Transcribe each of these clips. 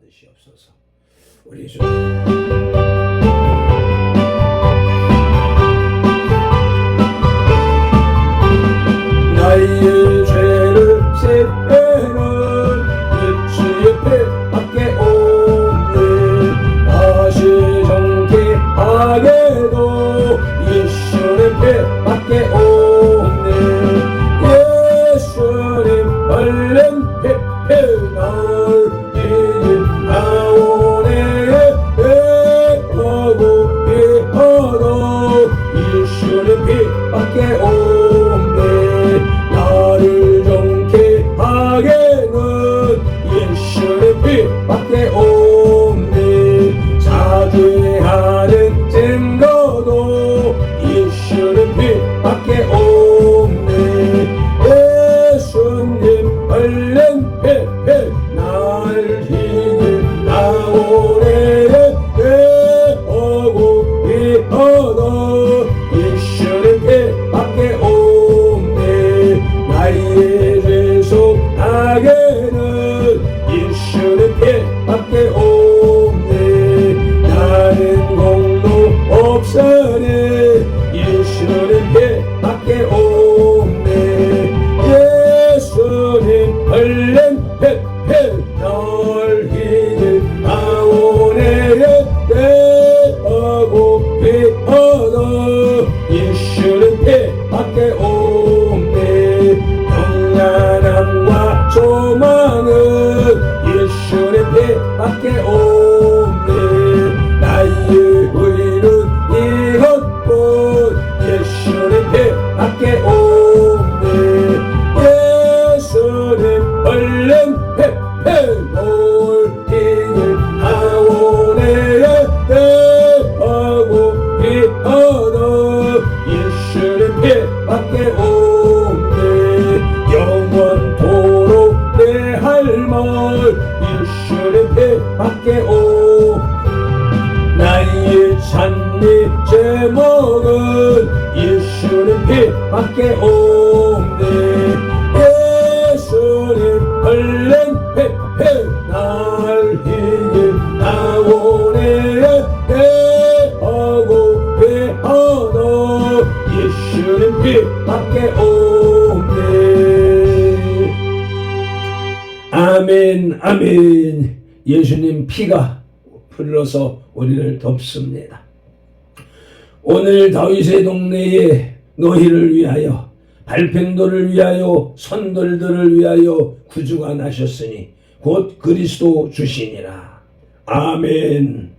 받으시옵소서. 우리 주님 나의 죄를 세배는 예수의 피밖에 없네. 다시 정죄하게도 예수의 피밖에 없네. 예수님 얼른 피피 날 이길 나오네. 배하고 배하다 예수의 피밖에 없네. 나를 정죄하게는 예수의 피밖에 없네. 사죄하는 증거도 예수의 피밖에 없네. 예수님 얼른 피피 날 이길 나오네. 배하고 배하다 예수의 피밖에 없네. 나의 죄 속하게는 예수의 피밖에 없네. 나는 공로 없으니 예수의 피밖에 없네. 예수님 얼른 피피 날 이길 나오네. 배하고 배하다 예수의 피밖에 없네. 평안함과 소망은 예수의 피밖에 없네. 나의 의는 이것뿐 예수의 피밖에 없네. 예수님 얼른 피피 놀이길 하오네. 배하고 배하다 예수의 피밖에 없네. 영원토록 내 할 말 예수의 피밖에 없네. 나의 찬미 제목은 예수의 피밖에 없네. 예수님 얼른 피피 날 이길 나오네. 배하고 배하다 예수의 피밖에 없네. 아멘 아멘. 예수님 피가 흘러서 우리를 덮습니다. 오늘 다윗의 동네에 너희를 위하여 발펜도를 위하여 선돌들을 위하여 구주가 나셨으니 곧 그리스도 주시니라. 아멘.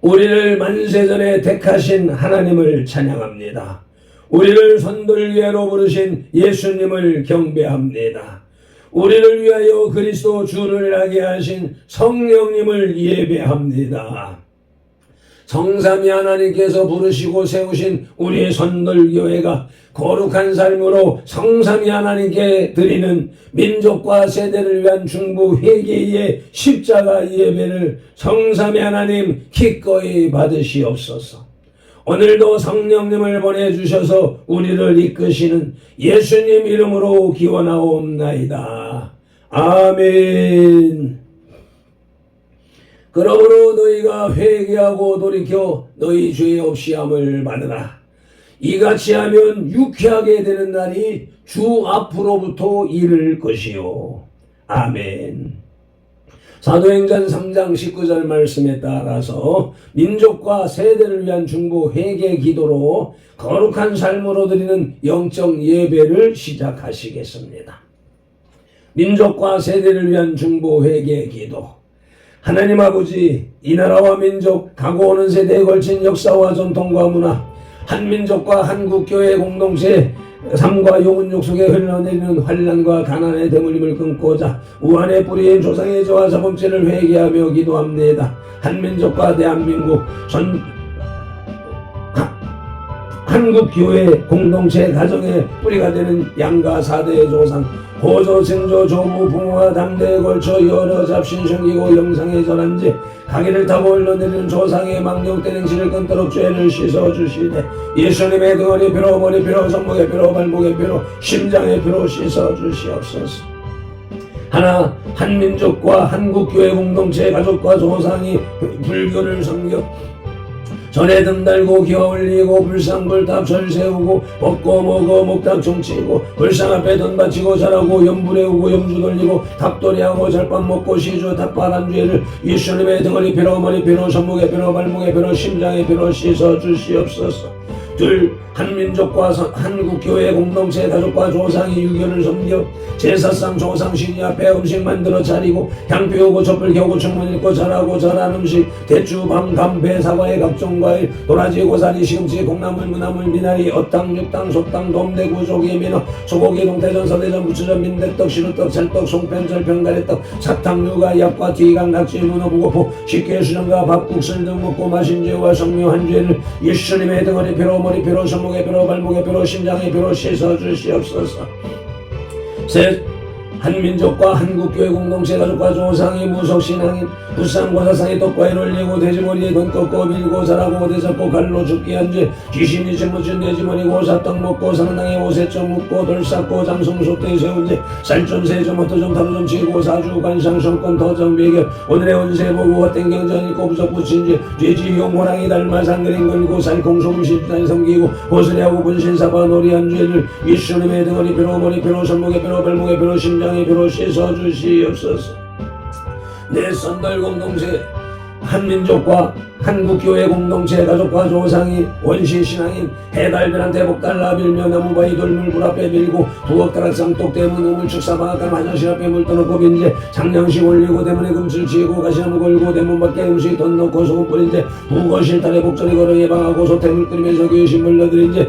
우리를 만세전에 택하신 하나님을 찬양합니다. 우리를 선돌교회로 부르신 예수님을 경배합니다. 우리를 위하여 그리스도 주를 하게 하신 성령님을 예배합니다. 성삼위 하나님께서 부르시고 세우신 우리의 선돌교회가 거룩한 삶으로 성삼위 하나님께 드리는 민족과 세대를 위한 중보 회개의 십자가 예배를 성삼위 하나님 기꺼이 받으시옵소서. 오늘도 성령님을 보내주셔서 우리를 이끄시는 예수님 이름으로 기원하옵나이다. 아멘. 그러므로 너희가 회개하고 돌이켜 너희 죄 없이 함을 받으라. 이같이 하면 유쾌하게 되는 날이 주 앞으로부터 이를 것이요. 아멘. 사도행전 3장 19절 말씀에 따라서 민족과 세대를 위한 중보 회개 기도로 거룩한 삶으로 드리는 영적 예배를 시작하시겠습니다. 민족과 세대를 위한 중보 회개 기도. 하나님 아버지, 이 나라와 민족, 가고 오는 세대에 걸친 역사와 전통과 문화, 한민족과 한국교회 공동체 삶과 영혼욕 속에 흘러내리는 환난과 가난의 대물림을 끊고자 우한의 뿌리인 조상의 죄와 자범죄를 회개하며 기도합니다. 한민족과 대한민국 한국교회 공동체 가정의 뿌리가 되는 양가 4대의 조상 고조, 증조, 조부, 부모와 당대에 걸쳐 여러 잡신 생기고 영상에 전한 지 가기를 타고 흘러내리는 조상의 망령된 행실을 끊도록 죄를 씻어주시되 예수님의 등허리 피로, 머리 피로, 손목의 피로, 발목의 피로, 심장의 피로 씻어주시옵소서. 하나 한민족과 한국교회 공동체 가족과 조상이 불교를 섬겨 전에 등 달고 기어 올리고 불상불탑 절 세우고 먹고 먹어 목탁 종치고 불상 앞에 돈 바치고 절하고 염불 해우고 염주 돌리고 탑돌이하고 절밥 먹고 시주 탑바란 죄를 예수님의 등허리 피로 머리 피로 손목에 피로 발목에 피로 심장에 피로 씻어 주시옵소서. 둘 한민족과 한국교회 공동체 가족과 조상이 유교를 섬겨 제사상 조상신이 앞에 음식 만들어 차리고 향 피우고 촛불 켜고 충문 읽고 절하고 절한 음식 대추 밤 감배 사과의 각종 과일 도라지 고사리 시금치 콩나물 무나물 미나리 어탕 육탕 소탕 돔대구 조기 민어 소고기 동태전 서대전 부추전 민대떡 시루떡 찰떡 송편 절편 가래떡 사탕 유가 약과 튀강 낙지 문어 부고포 식혜 수정과 밥국술 등 먹고 마신 죄와 성묘한 죄를 예수님의 등허리 피로 머리 피로 손목에 피로 발목에 피로 심장에 피로 씻어 주시옵소서. 셋 한민족과 한국교회 공동체 가족과 조상이 무속신앙인 부상고사상에 떡과일 올리고 돼지머리에 돈 꺾고 밀고 자라고 대잡고 갈로 죽게 한 죄 귀신이 짊어진 돼지머리 고사떡 먹고 상당히 오세점 묻고 돌 쌓고 장성소떼 세운 죄 쌀좀 세점 헛도점 타로점 치고 사주 관상 성권 더점 비결 오늘의 운세 보고 헛된 경전 읽고 부적 붙인 죄 죄지용 호랑이 닮아 상그린 걸고 살콩소금 십단 섬기고 고스레하고 분신사바 놀이한 죄를 예수님의 등허리 피로 머리 피로 손목에 피로 발목에 피로 심장에 피로 씻어 주시옵소서. 내 선들 공동체 한민족과 한국교회 공동체 가족과 조상이 원시신앙인 해달별한테 복달라 빌며 나무바위 돌물 불 앞에 빌고 부엌다락 쌍독 대문 우물 축사방앗간 화장실 앞에 물 떠놓고 빈제 장량식 올리고 대문에 금술 치고 가시나무 걸고 대문 밖에 음식 돈 넣고 소금 뿌린 제 부거실 달에 복전이 걸어 예방하고 소태물 끓이면서 교회 신물 넣어드린 제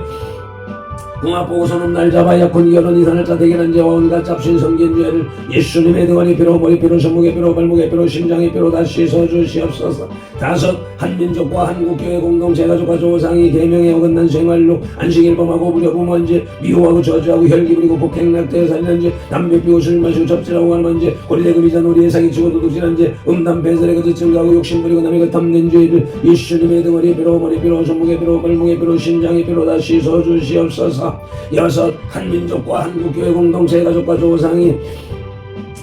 궁합 보고 손은 날 잡아 약혼 결혼 이산을 짜대기는 죄와 온갖 잡신 섬긴 죄를 예수님의 등허리 피로 머리 피로 손목에 피로 발목에 피로 심장에 피로 다 씻어 주시옵소서. 다섯 한민족과 한국교회 공동체 가족과 조상이 계명에 어긋난 생활로 안식일범하고 무료부먼죄 미워하고 저주하고 혈기 부리고 폭행 낙태 살인한죄 담배 피우고 술 마시고 접질하고 가는죄 고리대금이자 놀이에 사기치고 도둑질한죄 음담 배설에 거짓 증거하고 욕심 부리고 남의 것 탐낸 죄를 예수님의 등허리 피로 머리 피로 손목에 피로 발목에 피로 심장에 피로 다 씻어 주시옵소서. 여섯 한민족과 한국교회 공동체 가족과 조상이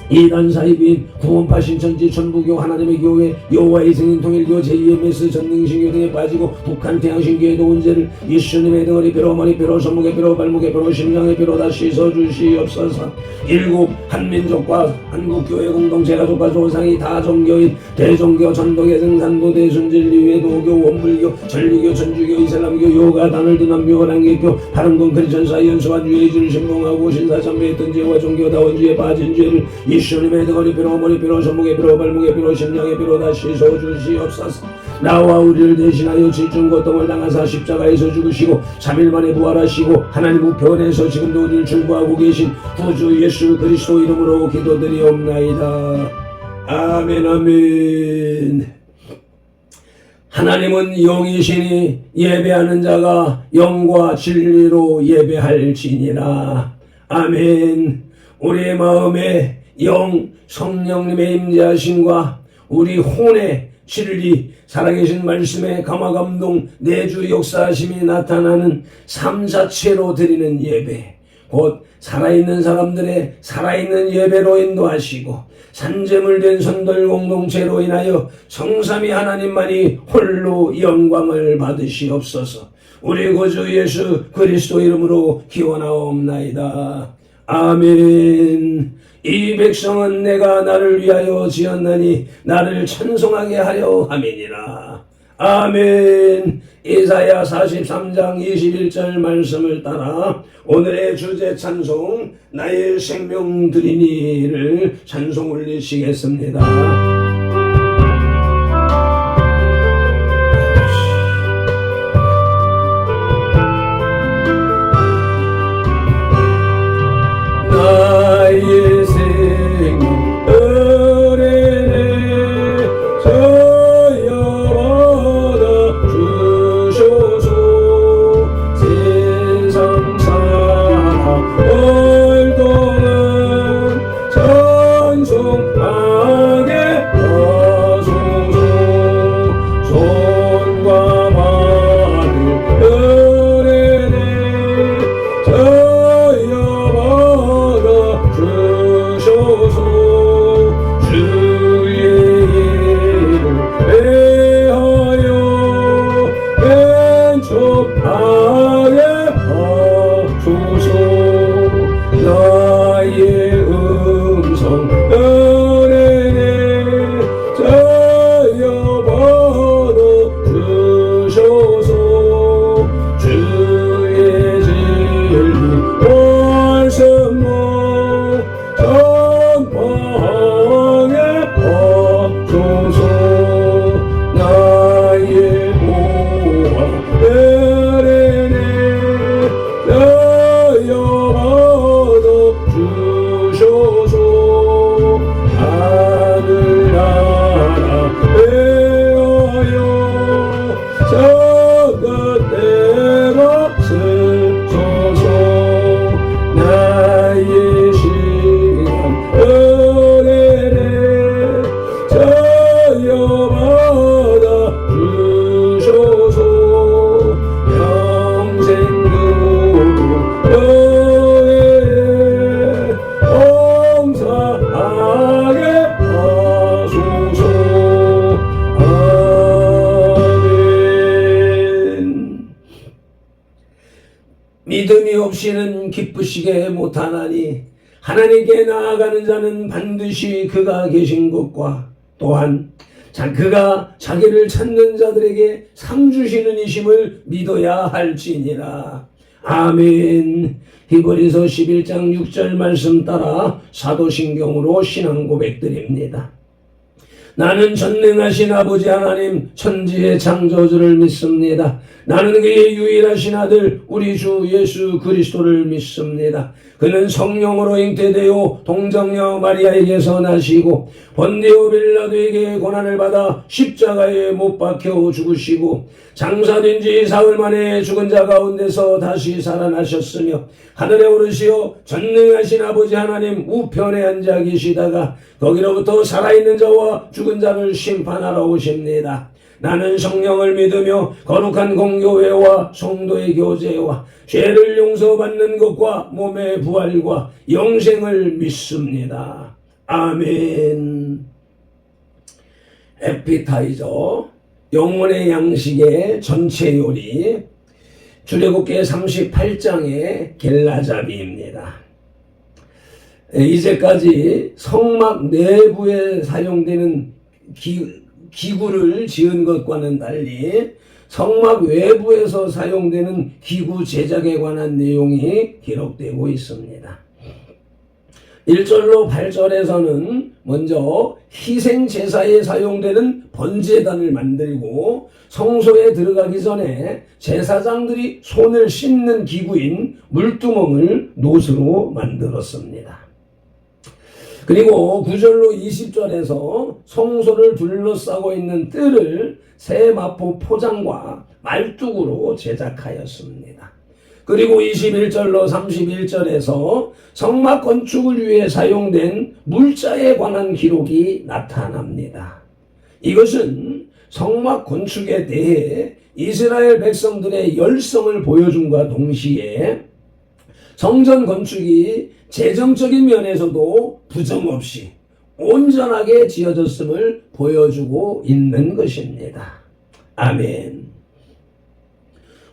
이단 사이비인 구원파 신천지 천부교 하나님의 교회 여호와의 증인 통일교 JMS 전능신교 등에 빠지고 북한 태양신교회도 운제를 예수님의 등허리 피로 머리 피로 손목에 피로 발목에 피로 심장에 피로 다 씻어 주시옵소서. 일곱 한민족과 한국교회 공동체 가족과 조상이 다종교인 대종교 전도계 등산도 대순진리 외도교 원불교 전리교 천주교 이슬람교 요가 단월드 남묘 호랑개교 파랑동 크리스천 사이언스와 유해주를 신봉하고 신사참배했던 죄와 종교다원주에 빠진 죄를 예수님의 등허리 피로 머리 피로 손목에 피로 발목에 피로 심장에 피로 다 씻어 주시옵소서. 나와 우리를 대신하여 질중 고통을 당하사 십자가에서 죽으시고 3일 만에 부활하시고 하나님 우편에서 지금도 우리를 출구하고 계신 구주 예수 그리스도 이름으로 기도드리옵나이다. 아멘 아멘. 하나님은 영이시니 예배하는 자가 영과 진리로 예배할지니라. 아멘. 우리의 마음에 영 성령님의 임재하심과 우리 혼의 진리 살아계신 말씀의 감화감동 내주 역사하심이 나타나는 삶 자체로 드리는 예배 곧 살아있는 사람들의 살아있는 예배로 인도하시고 산재물된 선들 공동체로 인하여 성삼위 하나님만이 홀로 영광을 받으시옵소서. 우리 구주 예수 그리스도 이름으로 기원하옵나이다. 아멘. 이 백성은 내가 나를 위하여 지었나니 나를 찬송하게 하려 함이니라. 아멘. 이사야 43장 21절 말씀을 따라 오늘의 주제 찬송 나의 생명 드리니를 찬송 올리시겠습니다. 나의 생명 은혜를 저여받아 주소서. 세상 사람 얼동은 찬송하게 없이는 기쁘시게 못하나니 하나님께 나아가는 자는 반드시 그가 계신 것과 또한 그가 자기를 찾는 자들에게 상 주시는 이심을 믿어야 할지니라. 아멘. 히브리서 11장 6절 말씀 따라 사도신경으로 신앙 고백드립니다. 나는 전능하신 아버지 하나님 천지의 창조주를 믿습니다. 나는 그의 유일하신 아들 우리 주 예수 그리스도를 믿습니다. 그는 성령으로 잉태되어 동정녀 마리아에게서 나시고 본디오 빌라도에게 고난을 받아 십자가에 못 박혀 죽으시고 장사된 지 사흘 만에 죽은 자 가운데서 다시 살아나셨으며 하늘에 오르시어 전능하신 아버지 하나님 우편에 앉아 계시다가 거기로부터 살아있는 자와 죽은 자를 심판하러 오십니다. 나는 성령을 믿으며 거룩한 공교회와 성도의 교제와 죄를 용서받는 것과 몸의 부활과 영생을 믿습니다. 아멘. 에피타이저 영혼의 양식의 전체 요리 출애굽기 38장의 겔라잡이입니다. 이제까지 성막 내부에 사용되는 기구를 지은 것과는 달리 성막 외부에서 사용되는 기구 제작에 관한 내용이 기록되고 있습니다. 1절로 8절에서는 먼저 희생제사에 사용되는 번제단을 만들고 성소에 들어가기 전에 제사장들이 손을 씻는 기구인 물두멍을 노스로 만들었습니다. 그리고 9절로 20절에서 성소를 둘러싸고 있는 뜰을 새 마포 포장과 말뚝으로 제작하였습니다. 그리고 21절로 31절에서 성막 건축을 위해 사용된 물자에 관한 기록이 나타납니다. 이것은 성막 건축에 대해 이스라엘 백성들의 열성을 보여줌과 동시에 성전 건축이 재정적인 면에서도 부정 없이 온전하게 지어졌음을 보여주고 있는 것입니다. 아멘.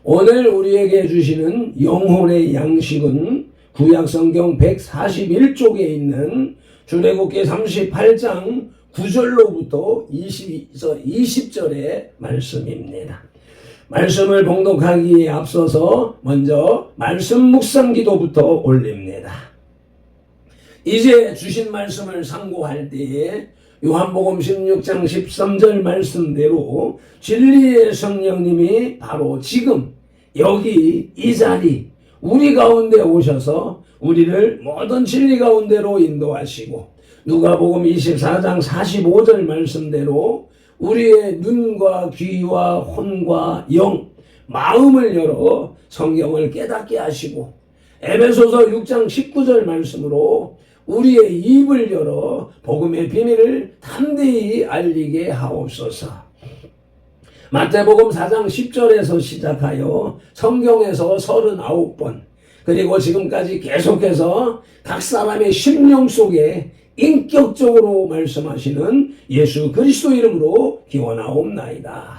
오늘 우리에게 주시는 영혼의 양식은 구약성경 141쪽에 있는 출애굽기 38장 9절로부터 20절의 말씀입니다. 말씀을 봉독하기에 앞서서 먼저 말씀 묵상 기도부터 올립니다. 이제 주신 말씀을 상고할 때에 요한복음 16장 13절 말씀대로 진리의 성령님이 바로 지금 여기 이 자리 우리 가운데 오셔서 우리를 모든 진리 가운데로 인도하시고 누가복음 24장 45절 말씀대로 우리의 눈과 귀와 혼과 영, 마음을 열어 성경을 깨닫게 하시고 에베소서 6장 19절 말씀으로 우리의 입을 열어 복음의 비밀을 담대히 알리게 하옵소서. 마태복음 4장 10절에서 시작하여 성경에서 39번 그리고 지금까지 계속해서 각 사람의 심령 속에 인격적으로 말씀하시는 예수 그리스도 이름으로 기원하옵나이다.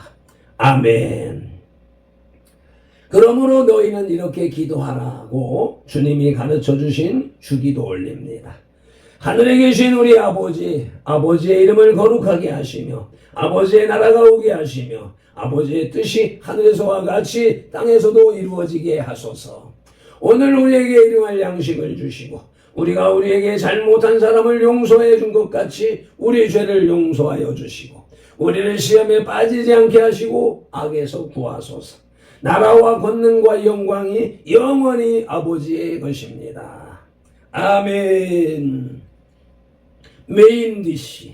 아멘. 그러므로 너희는 이렇게 기도하라고 주님이 가르쳐 주신 주기도 올립니다. 하늘에 계신 우리 아버지, 아버지의 이름을 거룩하게 하시며 아버지의 나라가 오게 하시며 아버지의 뜻이 하늘에서와 같이 땅에서도 이루어지게 하소서. 오늘 우리에게 일용할 양식을 주시고 우리가 우리에게 잘못한 사람을 용서해 준 것 같이 우리 죄를 용서하여 주시고 우리를 시험에 빠지지 않게 하시고 악에서 구하소서. 나라와 권능과 영광이 영원히 아버지의 것입니다. 아멘. 메인 디시,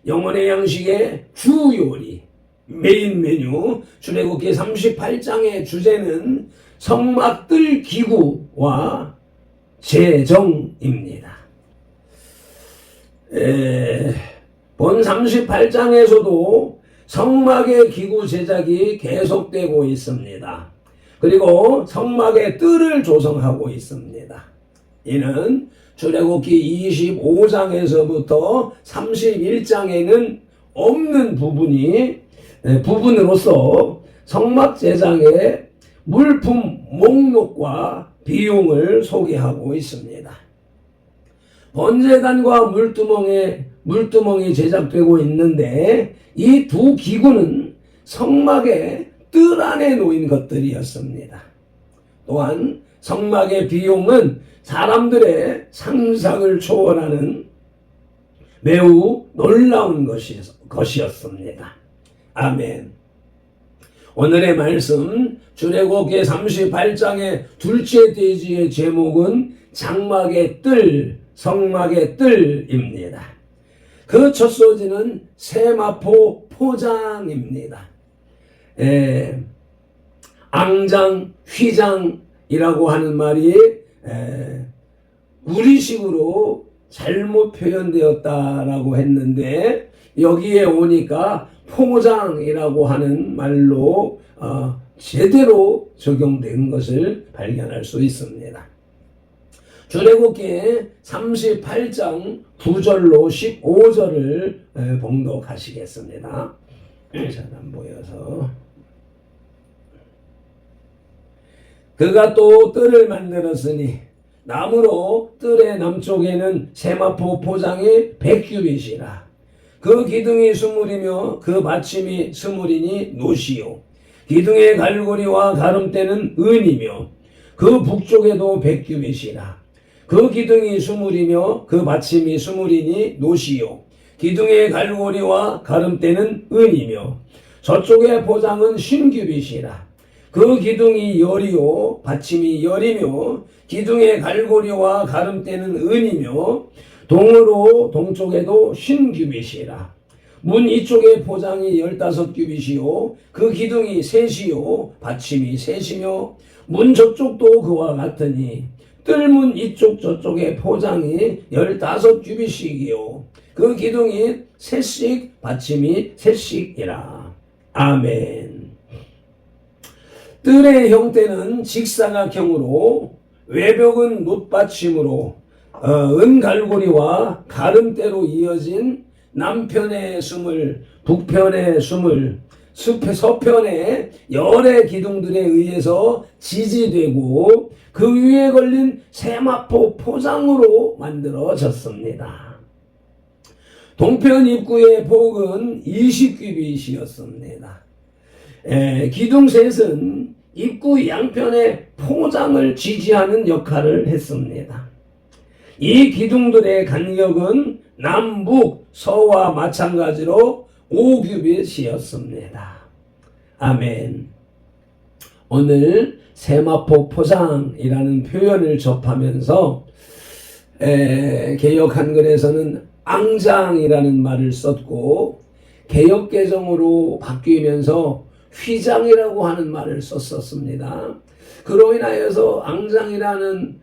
영혼의 양식의 주 요리, 메인 메뉴 출애굽기 38장의 주제는 성막들 기구와 제정입니다. 본 38장에서도 성막의 기구 제작이 계속되고 있습니다. 그리고 성막의 뜰을 조성하고 있습니다. 이는 출애굽기 25장에서부터 31장에는 없는 부분으로서 성막 제작의 물품 목록과 비용을 소개하고 있습니다. 번제단과 물두멍이 제작되고 있는데 이 두 기구는 성막의 뜰 안에 놓인 것들이었습니다. 또한 성막의 비용은 사람들의 상상을 초월하는 매우 놀라운 것이었습니다. 아멘. 오늘의 말씀 출애굽기 38장의 둘째 대지의 제목은 장막의 뜰, 성막의 뜰입니다. 그 첫 소지는 세마포 포장입니다. 앙장, 휘장이라고 하는 말이 우리식으로 잘못 표현되었다라고 했는데 여기에 오니까 포장이라고 하는 말로 제대로 적용된 것을 발견할 수 있습니다. 출애굽기 38장 9절로 15절을 봉독하시겠습니다. 잘 안 보여서. 그가 또 뜰을 만들었으니 나무로 뜰의 남쪽에는 세마포 포장이 100규빗이라. 그 기둥이 스물이며 그 받침이 스물이니 노시요. 기둥의 갈고리와 가름대는 은이며 그 북쪽에도 100규빗이라. 그 기둥이 스물이며 그 받침이 스물이니 노시요. 기둥의 갈고리와 가름대는 은이며 저쪽의 포장은 50규빗이라. 그 기둥이 열이요 받침이 열이며 기둥의 갈고리와 가름대는 은이며 동으로 동쪽에도 50규빗이라. 문 이쪽의 포장이 15규빗이요 그 기둥이 셋이요 받침이 셋이며 문 저쪽도 그와 같으니 뜰문 이쪽 저쪽의 포장이 15규빗씩이요 그 기둥이 셋씩 받침이 셋씩이라. 아멘. 뜰의 형태는 직사각형으로 외벽은 놋받침으로 은갈고리와 가름대로 이어진 남편의 스물, 북편의 스물, 서편의 열의 기둥들에 의해서 지지되고 그 위에 걸린 세마포 포장으로 만들어졌습니다. 동편 입구의 폭은 20규빗이었습니다. 기둥 셋은 입구 양편의 포장을 지지하는 역할을 했습니다. 이 기둥들의 간격은 남북, 서와 마찬가지로 5규빗이었습니다. 아멘. 오늘 세마포 포장이라는 표현을 접하면서 개역 한글에서는 앙장이라는 말을 썼고 개역 개정으로 바뀌면서 휘장이라고 하는 말을 썼었습니다. 그로 인하여서 앙장이라는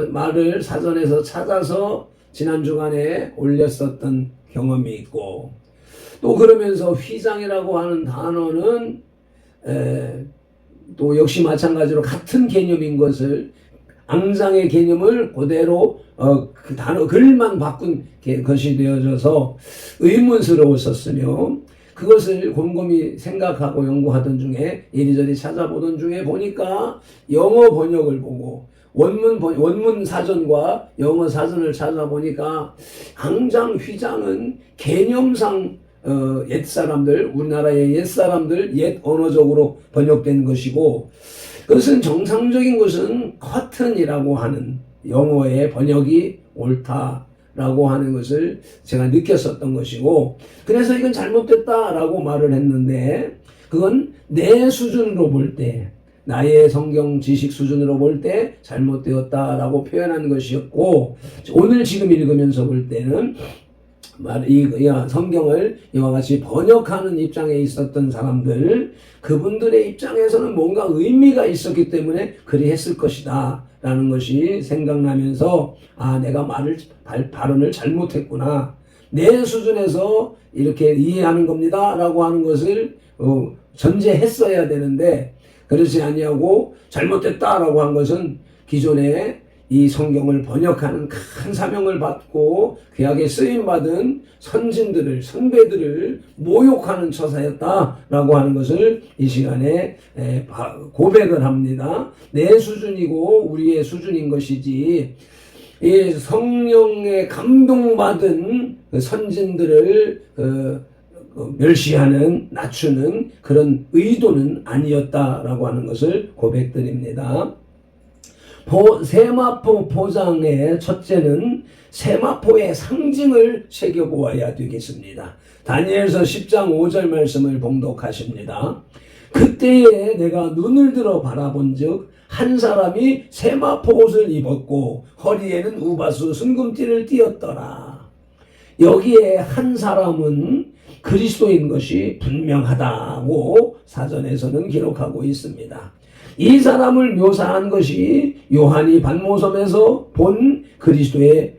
말을 사전에서 찾아서 지난 주간에 올렸었던 경험이 있고 또 그러면서 휘장이라고 하는 단어는 또 역시 마찬가지로 같은 개념인 것을 앙장의 개념을 그대로 그 단어 글만 바꾼 것이 되어져서 의문스러웠었으며 그것을 곰곰이 생각하고 연구하던 중에 이리저리 찾아보던 중에 보니까 영어 번역을 보고 원문 사전과 영어 사전을 찾아보니까 앙장, 휘장은 개념상 옛 사람들, 우리나라의 옛 사람들, 옛 언어적으로 번역된 것이고 그것은 정상적인 것은 커튼이라고 하는 영어의 번역이 옳다라고 하는 것을 제가 느꼈었던 것이고 그래서 이건 잘못됐다라고 말을 했는데 그건 내 수준으로 볼 때 나의 성경 지식 수준으로 볼 때 잘못되었다라고 표현한 것이었고 오늘 지금 읽으면서 볼 때는 이 성경을 이와 같이 번역하는 입장에 있었던 사람들 그분들의 입장에서는 뭔가 의미가 있었기 때문에 그리 했을 것이다 라는 것이 생각나면서 내가 발언을 잘못했구나 내 수준에서 이렇게 이해하는 겁니다 라고 하는 것을 전제했어야 되는데 그렇지 아니하고 잘못됐다라고 한 것은 기존에 이 성경을 번역하는 큰 사명을 받고 귀하게 쓰임받은 선진들을, 선배들을 모욕하는 처사였다라고 하는 것을 이 시간에 고백을 합니다. 내 수준이고 우리의 수준인 것이지, 이 성령에 감동받은 선진들을 멸시하는, 낮추는 그런 의도는 아니었다라고 하는 것을 고백드립니다. 세마포 포장의 첫째는 세마포의 상징을 새겨보아야 되겠습니다. 다니엘서 10장 5절 말씀을 봉독하십니다. 그때에 내가 눈을 들어 바라본즉 한 사람이 세마포 옷을 입었고 허리에는 우바수 순금띠를 띠었더라. 여기에 한 사람은 그리스도인 것이 분명하다고 사전에서는 기록하고 있습니다. 이 사람을 묘사한 것이 요한이 반모섬에서 본 그리스도의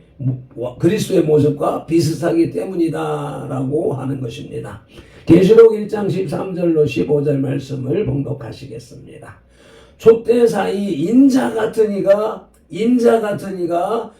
모습과 비슷하기 때문이다라고 하는 것입니다. 계시록 1장 13절로 15절 말씀을 봉독하시겠습니다. 촛대 사이 인자 같은 이가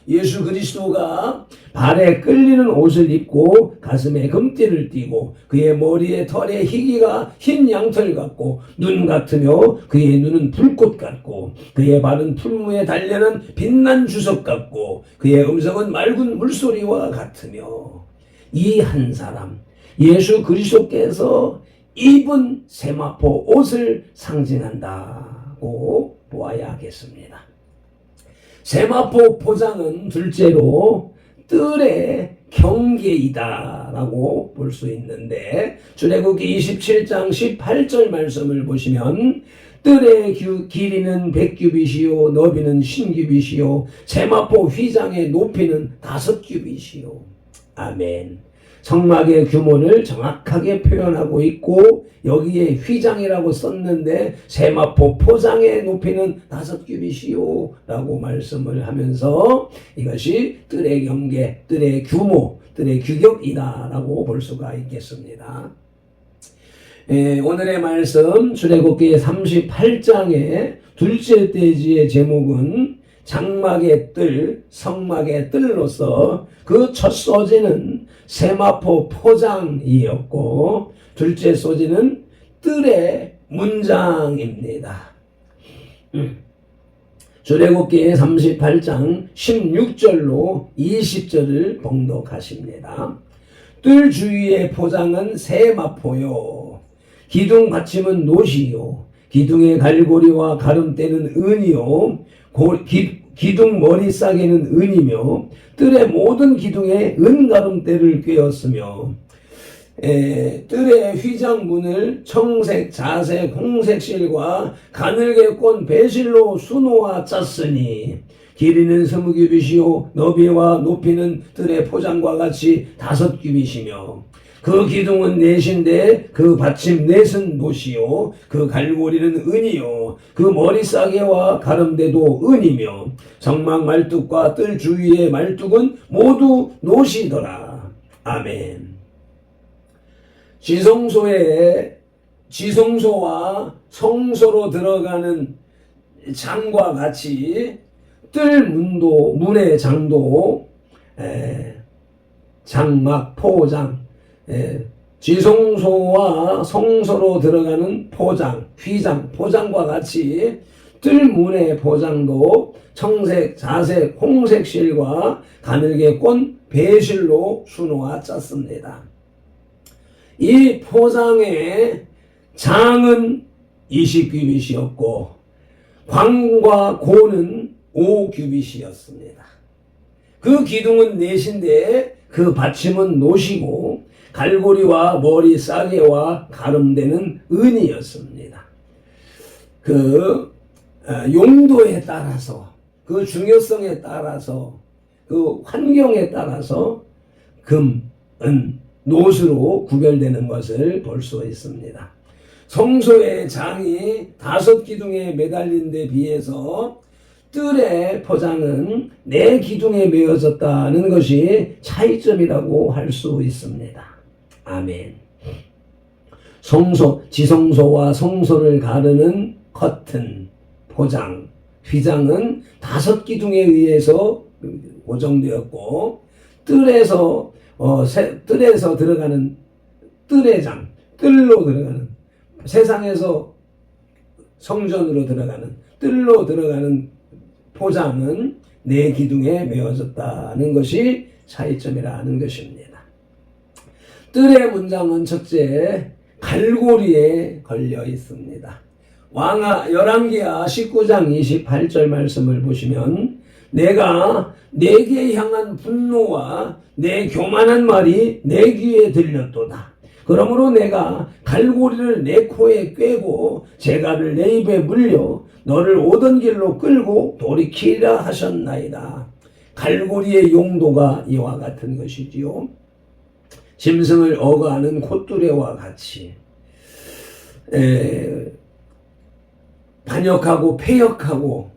예수 그리스도가 발에 끌리는 옷을 입고 가슴에 금띠를 띠고 그의 머리에 털에 희기가 흰 양털 같고 눈 같으며 그의 눈은 불꽃 같고 그의 발은 풀무에 달려는 빛난 주석 같고 그의 음성은 맑은 물소리와 같으며, 이 한 사람 예수 그리스도께서 입은 세마포 옷을 상징한다고 보아야 하겠습니다. 세마포 포장은 둘째로 뜰의 경계이다라고 볼 수 있는데, 출애굽기 27장 18절 말씀을 보시면 뜰의 길이는 100규빗이요 너비는 10규빗이요 세마포 휘장의 높이는 5규빗이요. 아멘. 성막의 규모를 정확하게 표현하고 있고 여기에 휘장이라고 썼는데 세마포 포장의 높이는 5규빗이요 라고 말씀을 하면서 이것이 뜰의 경계, 뜰의 규모, 뜰의 규격이다 라고 볼 수가 있겠습니다. 오늘의 말씀 출애굽기 38장의 둘째 대지의 제목은 장막의 뜰, 성막의 뜰로서 그 첫 소재는 세마포 포장이었고 둘째 소재는 뜰의 문장입니다. 출애굽기 38장 16절로 20절을 봉독하십니다. 뜰 주위의 포장은 세마포요 기둥 받침은 노시요 기둥의 갈고리와 가름대는 은이요 기둥 머리 싸개는 은이며 뜰의 모든 기둥에 은가름대를 꿰었으며 뜰의 휘장문을 청색, 자색, 홍색 실과 가늘게 꼰 배실로 수놓아 짰으니 길이는 20규빗이요 너비와 높이는 뜰의 포장과 같이 5규빗이며 그 기둥은 넷인데 그 받침 넷은 노시요 그 갈고리는 은이요 그 머리 싸개와 가름대도 은이며 성막 말뚝과 뜰 주위의 말뚝은 모두 노시더라. 아멘. 지성소와 성소로 들어가는 장과 같이 뜰 문의 장도 장막 포장, 지성소와 성소로 들어가는 포장, 휘장, 포장과 같이 뜰문의 포장도 청색, 자색, 홍색 실과 가늘게 꼰 배실로 수놓아 짰습니다. 이 포장의 장은 20규빗이었고 광과 고는 5규빗이었습니다. 그 기둥은 넷인데 그 받침은 노시고 갈고리와 머리 싸개와 가름대는 은이었습니다. 그 용도에 따라서 그 중요성에 따라서 그 환경에 따라서 금, 은, 노수로 구별되는 것을 볼 수 있습니다. 성소의 장이 5기둥에 매달린 데 비해서 뜰의 포장은 4기둥에 메어졌다는 것이 차이점이라고 할 수 있습니다. 아멘. 지성소와 성소를 가르는 커튼, 포장, 휘장은 5기둥에 의해서 고정되었고 뜰에서 들어가는 뜰의장, 뜰로 들어가는 세상에서 성전으로 들어가는 뜰로 들어가는 포장은 4기둥에 메어졌다는 것이 차이점이라는 것입니다. 뜰의 문장은 첫째 갈고리에 걸려 있습니다. 열왕기하 19장 28절 말씀을 보시면 내가 내게 향한 분노와 내 교만한 말이 내 귀에 들렸도다. 그러므로 내가 갈고리를 내 코에 꿰고 재갈을 내 입에 물려 너를 오던 길로 끌고 돌이키라 하셨나이다. 갈고리의 용도가 이와 같은 것이지요. 짐승을 억어하는 콧뚜레와 같이 반역하고 패역하고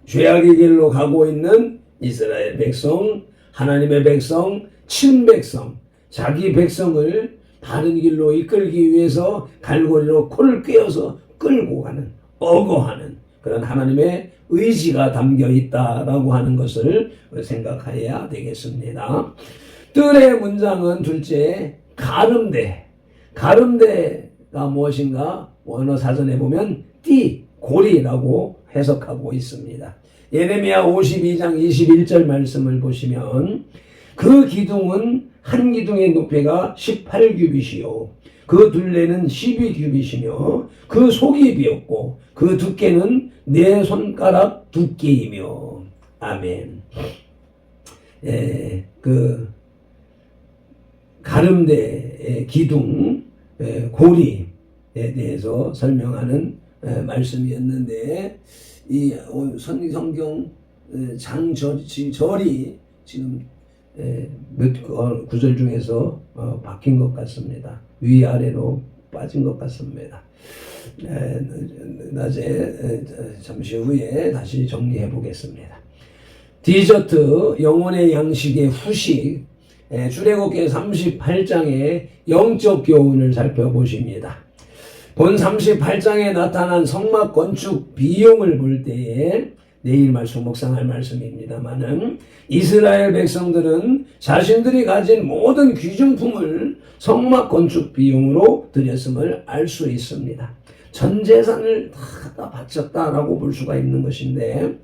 죄악의 길로 가고 있는 이스라엘 백성, 하나님의 백성, 친백성, 자기 백성을 바른 길로 이끌기 위해서 갈고리로 코를 꿰어서 끌고 가는, 억어하는 그런 하나님의 의지가 담겨 있다라고 하는 것을 생각해야 되겠습니다. 뜰의 문장은 둘째 가름대. 가름대가 무엇인가? 원어 사전에 보면 띠, 고리라고 해석하고 있습니다. 예레미야 52장 21절 말씀을 보시면 그 기둥은 한 기둥의 높이가 18규빗이요 그 둘레는 12규빗이며 그 속이 비었고 그 두께는 4손가락 두께이며 아멘. 그 가름대의 기둥 고리에 대해서 설명하는 말씀이었는데 이 성경 절이 지금 몇 구절 중에서 바뀐 것 같습니다. 위아래로 빠진 것 같습니다. 낮에 잠시 후에 다시 정리해 보겠습니다. 디저트 영혼의 양식의 후식 출애굽기 38장의 영적 교훈을 살펴보십니다. 본 38장에 나타난 성막 건축 비용을 볼 때에 내일 말씀 묵상할 말씀입니다만은 이스라엘 백성들은 자신들이 가진 모든 귀중품을 성막 건축 비용으로 드렸음을 알 수 있습니다. 전 재산을 다 바쳤다라고 볼 수가 있는 것인데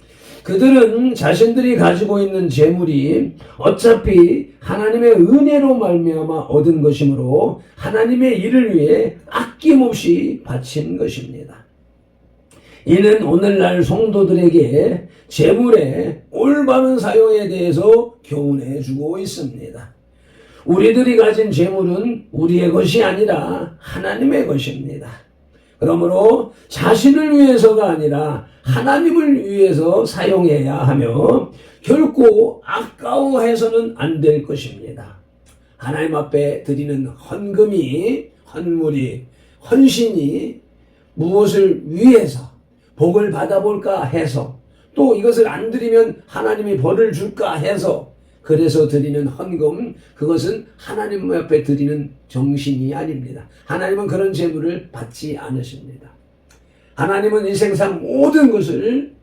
그들은 자신들이 가지고 있는 재물이 어차피 하나님의 은혜로 말미암아 얻은 것이므로 하나님의 일을 위해 아낌없이 바친 것입니다. 이는 오늘날 성도들에게 재물의 올바른 사용에 대해서 교훈해 주고 있습니다. 우리들이 가진 재물은 우리의 것이 아니라 하나님의 것입니다. 그러므로 자신을 위해서가 아니라 하나님을 위해서 사용해야 하며 결코 아까워해서는 안 될 것입니다. 하나님 앞에 드리는 헌금이, 헌물이, 헌신이 무엇을 위해서 복을 받아볼까 해서 또 이것을 안 드리면 하나님이 벌을 줄까 해서 그래서 드리는 헌금, 그것은 하나님 앞에 드리는 정신이 아닙니다. 하나님은 그런 재물을 받지 않으십니다. 하나님은 이 세상 모든 것을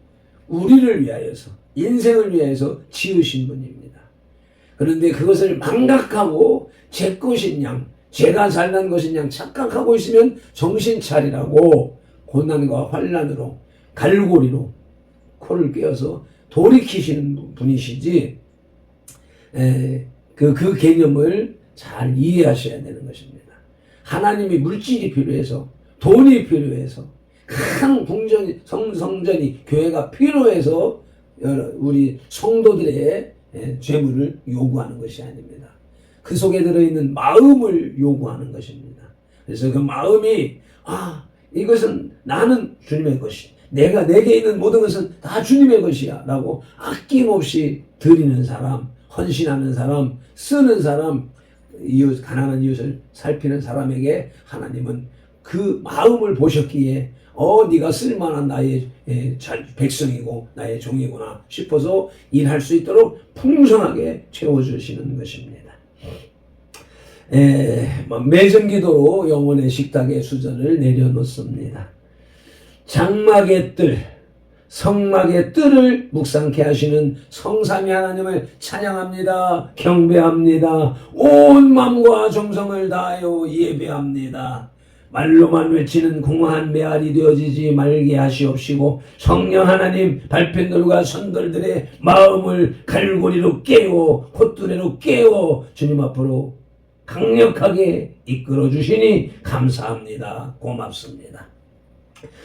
우리를 위하여서, 인생을 위하여서 지으신 분입니다. 그런데 그것을 망각하고 제 것인 양, 제가 잘난 것인 양 착각하고 있으면 정신 차리라고 고난과 환난으로 갈고리로 코를 꿰어서 돌이키시는 분이시지 그 개념을 잘 이해하셔야 되는 것입니다. 하나님이 물질이 필요해서 돈이 필요해서 큰 성전이 교회가 필요해서 우리 성도들의 죄물을 요구하는 것이 아닙니다. 그 속에 들어있는 마음을 요구하는 것입니다. 그래서 그 마음이 이것은 나는 주님의 것이 내게 있는 모든 것은 다 주님의 것이야 라고 아낌없이 드리는 사람, 헌신하는 사람, 쓰는 사람, 가난한 이웃을 살피는 사람에게 하나님은 그 마음을 보셨기에 네가 쓸만한 나의 백성이고 나의 종이구나 싶어서 일할 수 있도록 풍성하게 채워주시는 것입니다. 매정기도로 영혼의 식탁에 수전을 내려놓습니다. 장막의 뜰, 성막의 뜰을 묵상케 하시는 성삼위 하나님을 찬양합니다. 경배합니다. 온 마음과 정성을 다하여 예배합니다. 말로만 외치는 공허한 메아리 되어지지 말게 하시옵시고 성령 하나님 발편들과 선들들의 마음을 갈고리로 깨워 콧뚜레로 깨워 주님 앞으로 강력하게 이끌어 주시니 감사합니다. 고맙습니다.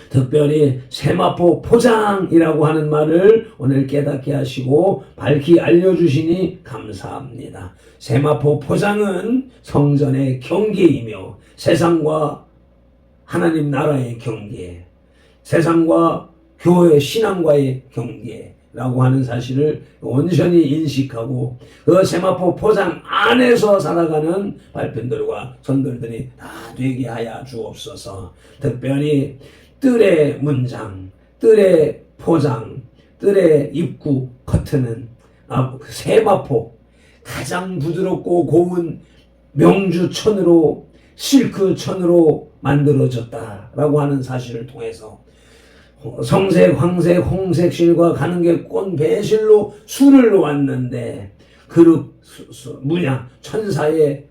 특별히 세마포 포장이라고 하는 말을 오늘 깨닫게 하시고 밝히 알려주시니 감사합니다. 세마포 포장은 성전의 경계이며 세상과 하나님 나라의 경계, 세상과 교회 신앙과의 경계라고 하는 사실을 온전히 인식하고 그 세마포 포장 안에서 살아가는 발편들과 선들들이 다 되게 하여 주옵소서. 특별히 뜰의 문장, 뜰의 포장, 뜰의 입구 커튼은 세마포 가장 부드럽고 고운 명주천으로 실크천으로 만들어졌다라고 하는 사실을 통해서 성색, 황색, 홍색 실과 가는 게 꼰 배실로 술을 놓았는데 그릇 문양 천사의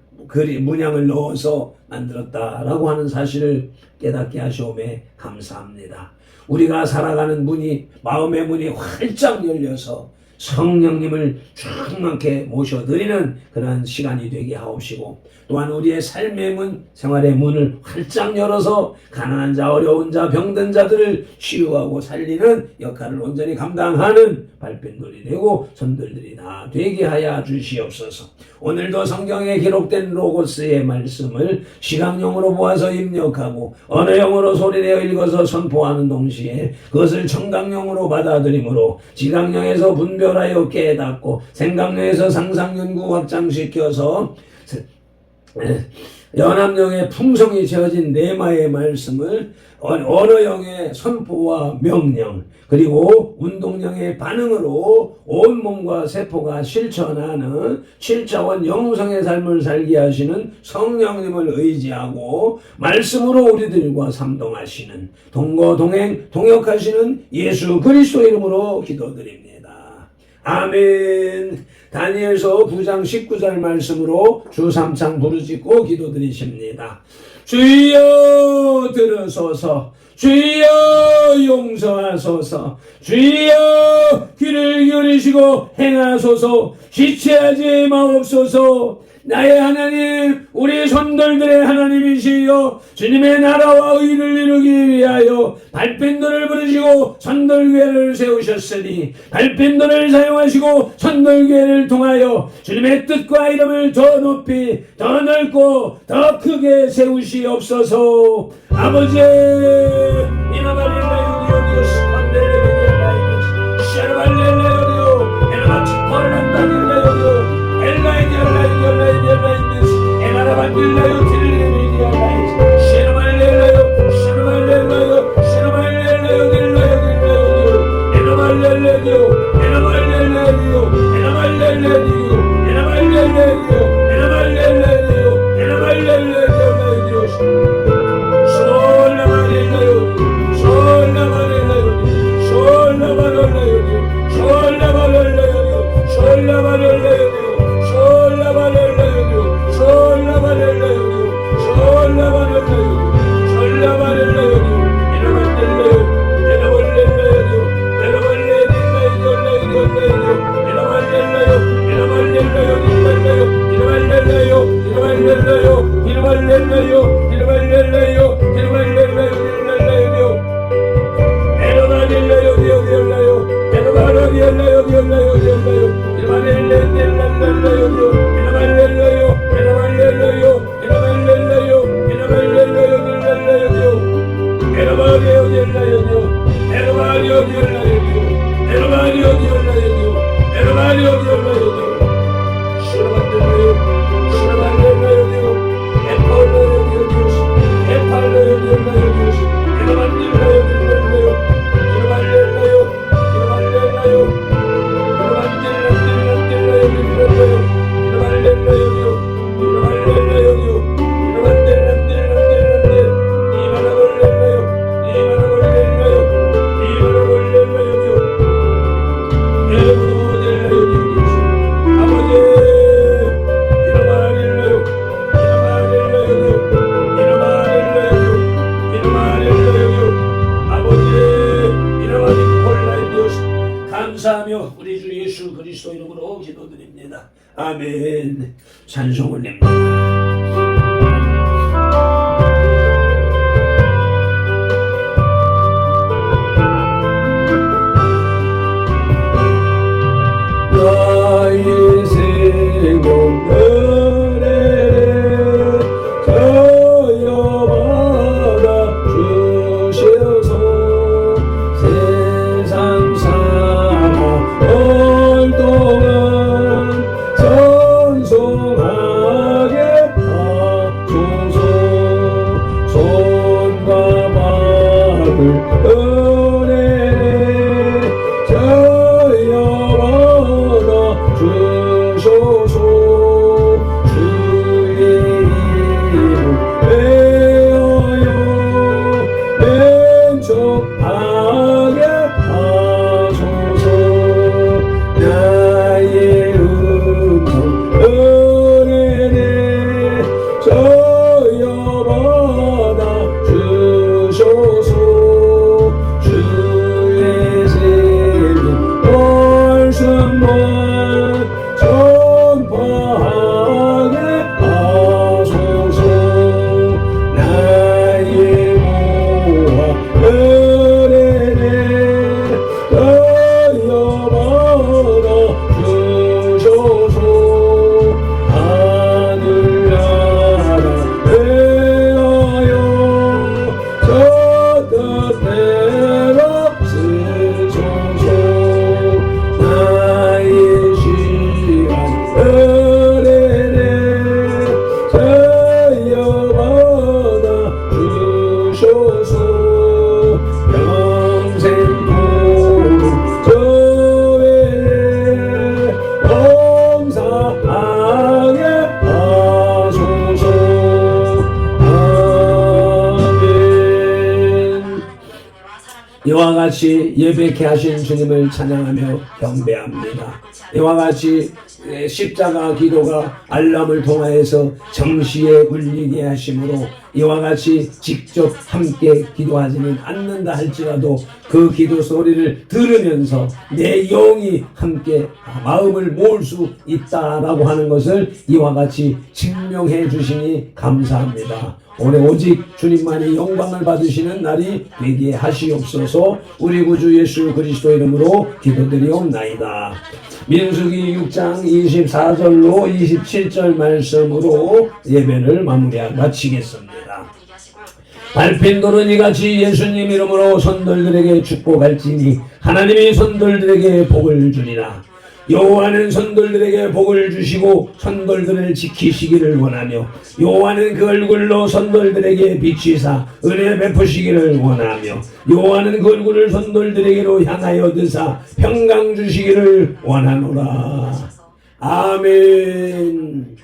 문양을 넣어서 만들었다라고 하는 사실을 깨닫게 하시오매 감사합니다. 우리가 살아가는 문이 마음의 문이 활짝 열려서 성령님을 충만케 모셔드리는 그런 시간이 되게 하옵시고 또한 우리의 삶의 문, 생활의 문을 활짝 열어서 가난한 자, 어려운 자, 병든 자들을 치유하고 살리는 역할을 온전히 감당하는 발편들이 되고 선들들이 다 되게 하여 주시옵소서. 오늘도 성경에 기록된 로고스의 말씀을 시각용으로 보아서 입력하고 언어용으로 소리내어 읽어서 선포하는 동시에 그것을 청각용으로 받아들이므로 지각용에서 분별하여 깨닫고 생각용에서 상상연구 확장시켜서 연합령의 풍성이 채워진 네마의 말씀을 언어형의 선포와 명령 그리고 운동령의 반응으로 온몸과 세포가 실천하는 7차원 영성의 삶을 살게 하시는 성령님을 의지하고 말씀으로 우리들과 삼동하시는 동거동행 동역하시는 예수 그리스도 이름으로 기도드립니다. 아멘. 다니엘서 9장 19절 말씀으로 주 3창 부르짖고 기도드리십니다. 주여 들으소서, 주여 용서하소서, 주여 귀를 기울이시고 행하소서, 지체하지 마옵소서. 나의 하나님, 우리 손들들의 하나님이시여 주님의 나라와 의를 이루기 위하여 발편들을 부르시고 선들교회를 세우셨으니 발편들을 사용하시고 선들교회를 통하여 주님의 뜻과 이름을 더 높이 더 넓고 더 크게 세우시옵소서. 아버지 이나발릴라 유디오디오스 판델레베디알라이디오스 샤르발렐레요디오 에나마치 콜란다딜레요디오 엘라이디알라이디알라이디알라이디스 에나라반딜라요 딜레미디알라이스 샤르발렐레요 샤르발렐레요 샤르발렐레요 딜라요 딜라요 에나발렐레디오 에나발렐레디오 에나발렐레디오 에나발렐레디오 에나발렐레디오 에나발렐레디오라이디오스 솔라바렐레요 솔라바렐레요 솔라바렐레요 솔라바렐레요 솔라바렐레요 그리스도 이름으로 기도드립니다. 아멘. 찬송 올립니다. 나의 생명 은혜를 저여받아 주셔서 세상 살아 오랫동안 찬송하게 하소서. 손과 발을 은혜를 저여받아 주소서. 주의 이름 외하여 맹척하게 하소서. 나의 음성 은혜를 저여받아 주소서. 주의 생명 말씀만 전파하게 하소서. 나의 모아 은혜를 저여받아 주소서. 하늘나라 대하여 저 뜻대로 쓰소서. 나의 시간 은혜를 저여받아 주소서. 평생토록 저의 봉사하게 하소서. 아멘. 이와 같이 예배케 하신 주님을 찬양하며 경배합니다. 이와 같이 십자가 기도가 알람을 통하여서 정시에 울리게 하심으로 이와 같이 직접 함께 기도하지는 않는다 할지라도 그 기도 소리를 들으면서 내 영이 함께 마음을 모을 수 있다라고 하는 것을 이와 같이 증명해 주시니 감사합니다. 올해 오직 주님만이 영광을 받으시는 날이 되게 하시옵소서. 우리 구주 예수 그리스도 이름으로 기도드리옵나이다. 민수기 6장 24절로 27절 말씀으로 예배를 마치겠습니다. 밟힌 돌은 이같이 예수님 이름으로 선돌들에게 축복할지니 하나님이 선돌들에게 복을 주리라. 여호와는 선돌들에게 복을 주시고 선돌들을 지키시기를 원하며 여호와는 그 얼굴로 선돌들에게 비치사 은혜 베푸시기를 원하며 여호와는 그 얼굴을 선돌들에게로 향하여 드사 평강 주시기를 원하노라. 아멘.